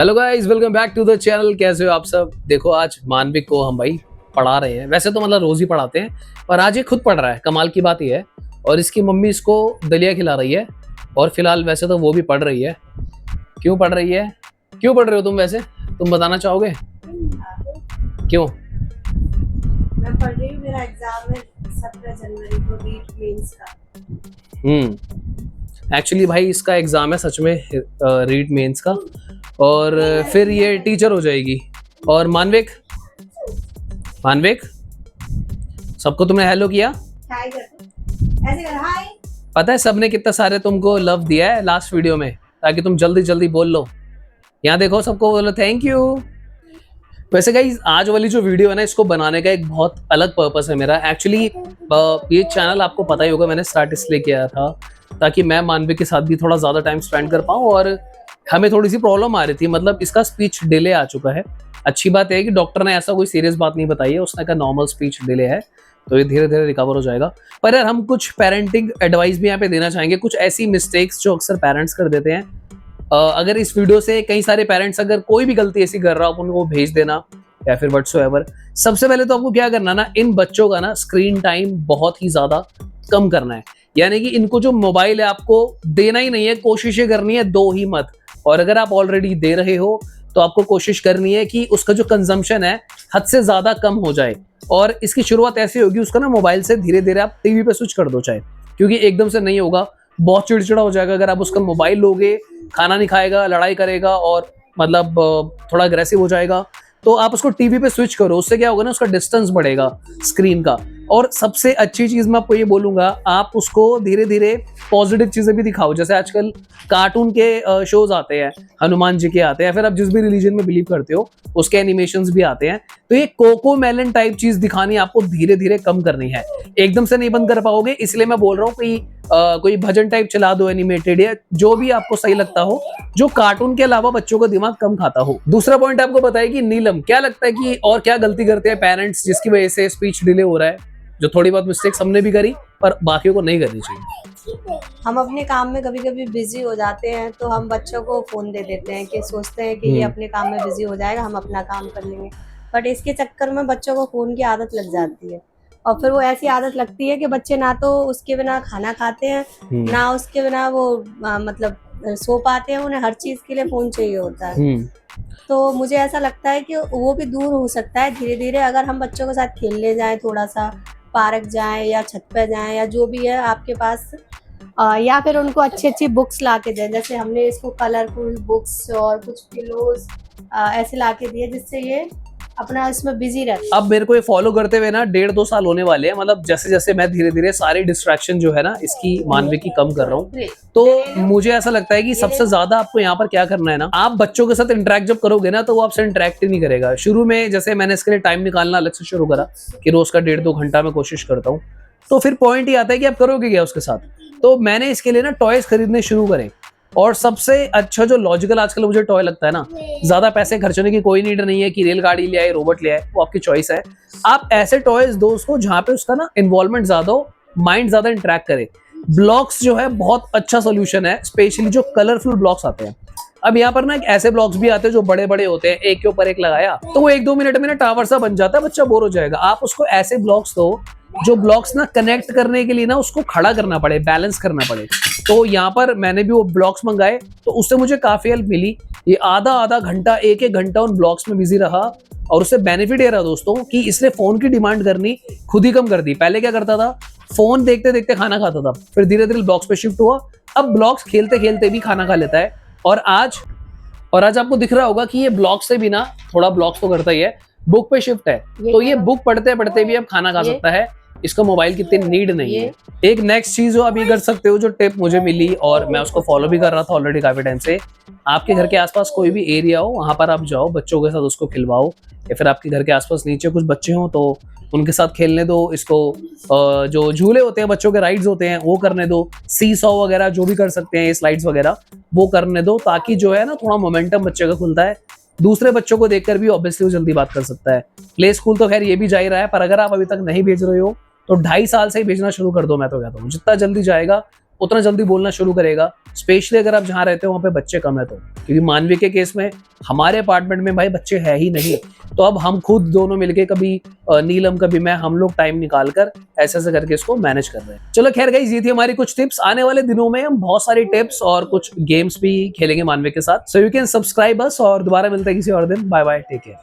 Hello guys, welcome back to the channel. कैसे हो आप सब। देखो, आज मानविक को हम भाई पढ़ा रहे हैं। वैसे तो मतलब रोज ही पढ़ाते हैं, पर आज ये खुद पढ़ रहा है। कमाल की बात ये है। और इसकी मम्मी इसको दलिया खिला रही है। और फिलहाल वैसे तो वो भी पढ़ रही है। क्यों पढ़ रही है? क्यों पढ़ रहे हो तुम? वैसे तुम बताना चाहोगे क्यों? मैं पढ़ रही हूँ, मेरा एग्जाम है 17 जनवरी को रीट मेंस का। एक्चुअली भाई इसका एग्जाम है सच में, रीट मेंस का। और फिर ये टीचर हो जाएगी। और मानविक मानविक सबको तुमने हेलो किया? हाय कर, ऐसे कर हाय। पता है सबने कितना सारे तुमको लव दिया है लास्ट वीडियो में, ताकि तुम जल्दी जल्दी बोल लो। यहाँ देखो, सबको बोलो थैंक यू। वैसे गाइस, आज वाली जो वीडियो है ना, इसको बनाने का एक बहुत अलग पर्पस है मेरा। एक्चुअली ये चैनल आपको पता ही होगा, मैंने स्टार्ट इसलिए किया था ताकि मैं मानविक के साथ भी थोड़ा ज़्यादा टाइम स्पेंड कर पाऊँ। और हमें थोड़ी सी प्रॉब्लम आ रही थी, मतलब इसका स्पीच डिले आ चुका है। अच्छी बात है कि डॉक्टर ने ऐसा कोई सीरियस बात नहीं बताई है, उसने कहा नॉर्मल स्पीच डिले है, तो ये धीरे धीरे रिकवर हो जाएगा। पर यार, हम कुछ पेरेंटिंग एडवाइस भी यहाँ पे देना चाहेंगे। कुछ ऐसी मिस्टेक्स जो अक्सर पेरेंट्स कर देते हैं। अगर इस वीडियो से कई सारे पेरेंट्स अगर कोई भी गलती ऐसी कर रहा हो, उनको भेज देना या फिर व्हाट्सएवर। सबसे पहले तो आपको क्या करना ना, इन बच्चों का ना स्क्रीन टाइम बहुत ही ज्यादा कम करना है। यानी कि इनको जो मोबाइल है आपको देना ही नहीं है, कोशिशें करनी है दो ही मत। और अगर आप ऑलरेडी दे रहे हो तो आपको कोशिश करनी है कि उसका जो कंजम्पशन है हद से ज्यादा कम हो जाए। और इसकी शुरुआत ऐसी होगी, उसका ना मोबाइल से धीरे धीरे आप टीवी पे स्विच कर दो चाहे, क्योंकि एकदम से नहीं होगा, बहुत चिड़चिड़ा हो जाएगा। अगर आप उसका मोबाइल लोगे, खाना नहीं खाएगा, लड़ाई करेगा और मतलब थोड़ा अग्रेसिव हो जाएगा। तो आप उसको टीवी पे स्विच करो, उससे क्या होगा ना, उसका डिस्टेंस बढ़ेगा स्क्रीन का। और सबसे अच्छी चीज मैं आपको ये बोलूंगा, आप उसको धीरे धीरे पॉजिटिव चीजें भी दिखाओ। जैसे आजकल कार्टून के शोज आते हैं, हनुमान जी के आते हैं, फिर आप जिस भी रिलीजन में बिलीव करते हो उसके एनिमेशंस भी आते हैं। तो ये कोको मेलन टाइप चीज दिखानी आपको धीरे धीरे कम करनी है, एकदम से नहीं बंद कर पाओगे। इसलिए मैं बोल रहा हूँ कि कोई भजन टाइप चला दो, एनिमेटेड या जो भी आपको सही लगता हो, जो कार्टून के अलावा बच्चों का दिमाग कम खाता हो। दूसरा पॉइंट आपको बताएगी नीलम, क्या लगता है कि और क्या गलती करते हैं पेरेंट्स जिसकी वजह से स्पीच डिले हो रहा है? जो थोड़ी बहुत मिस्टेक्स हमने भी करी, पर बाकियों को नहीं करनी चाहिए। हम अपने काम में कभी कभी बिजी हो जाते हैं, तो हम बच्चों को फोन दे देते हैं कि सोचते हैं कि ये अपने काम में बिजी हो जाएगा, हम अपना काम कर लेंगे। बट इसके चक्कर में बच्चों को फोन की आदत लग जाती है। और फिर वो ऐसी आदत लगती है कि बच्चे ना तो उसके बिना खाना खाते हैं, ना उसके बिना वो मतलब सो पाते हैं। उन्हें हर चीज के लिए फोन चाहिए होता है। तो मुझे ऐसा लगता है कि वो भी दूर हो सकता है धीरे धीरे, अगर हम बच्चों के साथ खेलने जाएं, थोड़ा सा पार्क जाएं या छत पे जाएं या जो भी है आपके पास, या फिर उनको अच्छी अच्छी बुक्स ला के दें। जैसे हमने इसको कलरफुल बुक्स और कुछ पिलोज ऐसे ला के दिए, जिससे ये अपना इसमें बिजी रहता है। अब मेरे को ये फॉलो करते हुए ना 1.5-2 साल होने वाले हैं। मतलब जैसे जैसे मैं धीरे धीरे सारी डिस्ट्रैक्शन जो है ना इसकी मानविक की कम कर रहा हूँ, तो मुझे ऐसा लगता है कि सबसे ज्यादा आपको यहाँ पर क्या करना है ना, आप बच्चों के साथ इंटरेक्ट जब करोगे ना, तो वो आपसे इंटरेक्ट ही नहीं करेगा। शुरू में जैसे मैंने इसके लिए टाइम निकालना अलग से शुरू करा कि रोज का 1.5-2 घंटा मैं कोशिश करता हूँ, तो फिर पॉइंट ही आता है कि आप करोगे क्या उसके साथ। तो मैंने इसके लिए ना टॉयज खरीदने शुरू करे। और सबसे अच्छा जो लॉजिकल आजकल मुझे टॉय लगता है ना, ज्यादा पैसे खर्चने की कोई नीड नहीं है कि रेलगाड़ी ले आए, रोबोट ले आए, वो आपकी चॉइस है। आप ऐसे टॉयज दो उसको जहां पे उसका ना इन्वॉल्वमेंट ज्यादा हो, माइंड ज्यादा इंटरेक्ट करे। ब्लॉक्स जो है बहुत अच्छा सोल्यूशन है, स्पेशली जो कलरफुल ब्लॉक्स आते हैं। अब यहाँ पर ना एक ऐसे ब्लॉक्स भी आते हैं जो बड़े बड़े होते हैं, एक के ऊपर एक लगाया तो वो 1-2 मिनट में ना टावर सा बन जाता है, बच्चा बोर हो जाएगा। आप उसको ऐसे ब्लॉक्स दो जो ब्लॉक्स ना कनेक्ट करने के लिए ना उसको खड़ा करना पड़े, बैलेंस करना पड़े। तो यहाँ पर मैंने भी वो ब्लॉक्स मंगाए, तो उससे मुझे काफी हेल्प मिली। ये आधा घंटा, 1-1 घंटा उन ब्लॉक्स में बिजी रहा, और उससे बेनिफिट ये रहा दोस्तों कि इसने फोन की डिमांड करनी खुद ही कम कर दी। पहले क्या करता था, फोन देखते देखते खाना खाता था, फिर धीरे धीरे ब्लॉक्स पे शिफ्ट हुआ, अब ब्लॉक्स खेलते खेलते भी खाना खा लेता है। और आज आपको दिख रहा होगा कि ये ब्लॉक्स से भी ना, थोड़ा ब्लॉक्स तो करता ही है, बुक पे शिफ्ट है। तो ये बुक पढ़ते पढ़ते भी अब खाना खा सकता है, इसको मोबाइल की इतनी नीड नहीं है। एक नेक्स्ट चीज जो आप ये कर सकते हो, जो टिप मुझे मिली और मैं उसको फॉलो भी कर रहा था ऑलरेडी काफी टाइम से, आपके घर के आसपास कोई भी एरिया हो, वहां पर आप जाओ, बच्चों के साथ उसको खिलवाओ। या फिर आपके घर के आसपास नीचे कुछ बच्चे हों तो उनके साथ खेलने दो इसको। जो झूले होते हैं बच्चों के, राइड्स होते हैं, वो करने दो। सी सॉ वगैरह जो भी कर सकते हैं, स्लाइड्स वगैरह वो करने दो, ताकि जो है ना थोड़ा मोमेंटम बच्चे का खुलता है। दूसरे बच्चों को देखकर भी ऑब्वियसली वो जल्दी बात कर सकता है। प्ले स्कूल तो खैर ये भी जा ही रहा है, पर अगर आप अभी तक नहीं भेज रहे हो तो 2.5 साल से ही भेजना शुरू कर दो। मैं तो कहता हूँ जितना जल्दी जाएगा उतना जल्दी बोलना शुरू करेगा, स्पेशली अगर आप जहाँ रहते हो वहाँ पे बच्चे कम है तो, क्योंकि मानवी के केस में हमारे अपार्टमेंट में भाई बच्चे है ही नहीं, तो अब हम खुद दोनों मिलके, कभी नीलम कभी मैं, हम लोग टाइम निकाल कर ऐसे ऐसे करके इसको मैनेज कर रहे हैं। चलो खैर गाइस, ये थी हमारी कुछ टिप्स। आने वाले दिनों में हम बहुत सारी टिप्स और कुछ गेम्स भी खेलेंगे मानवी के साथ। So you can subscribe us, और दोबारा मिलते हैं किसी और दिन। Bye bye, take care.